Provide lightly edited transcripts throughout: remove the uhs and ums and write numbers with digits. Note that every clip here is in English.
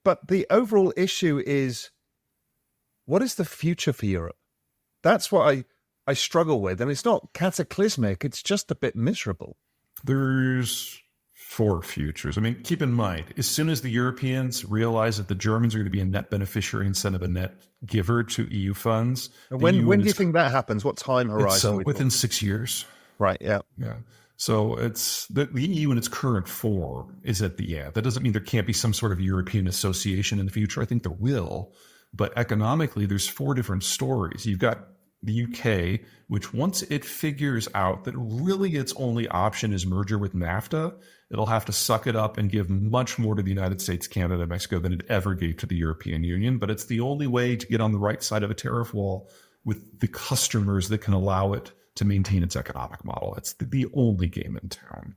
but the overall issue is, what is the future for Europe? That's what I struggle with. And it's not cataclysmic. It's just a bit miserable. There's four futures. I mean, keep in mind, as soon as the Europeans realize that the Germans are going to be a net beneficiary instead of a net giver to EU funds. When do you think that happens? What time horizon? Within 6 years. Right, yeah. Yeah. So it's the EU in its current form is at the end. That doesn't mean there can't be some sort of European association in the future. I think there will. But economically, there's four different stories. You've got the UK, which once it figures out that really its only option is merger with NAFTA, it'll have to suck it up and give much more to the United States, Canada, Mexico than it ever gave to the European Union. But it's the only way to get on the right side of a tariff wall with the customers that can allow it to maintain its economic model. It's the only game in town.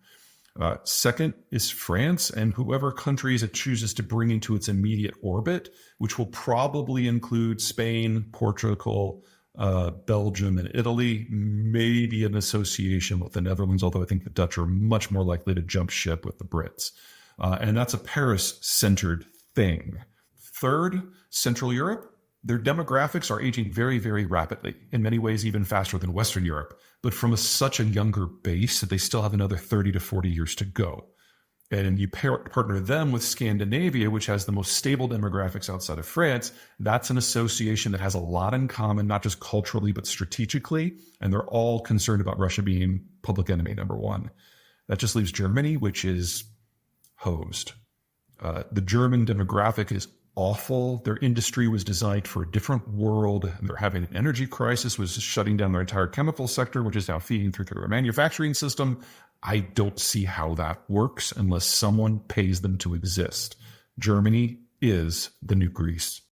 Second is France and whoever countries it chooses to bring into its immediate orbit, which will probably include Spain, Portugal, Belgium, and Italy, maybe an association with the Netherlands, although I think the Dutch are much more likely to jump ship with the Brits. And that's a Paris-centered thing. Third, Central Europe. Their demographics are aging very, very rapidly, in many ways even faster than Western Europe, but from such a younger base that they still have another 30 to 40 years to go. And you partner them with Scandinavia, which has the most stable demographics outside of France. That's an association that has a lot in common, not just culturally, but strategically. And they're all concerned about Russia being public enemy number one. That just leaves Germany, which is hosed. The German demographic is awful. Their industry was designed for a different world. They're having an energy crisis, was shutting down their entire chemical sector, which is now feeding through their manufacturing system. I don't see how that works unless someone pays them to exist. Germany is the new Greece.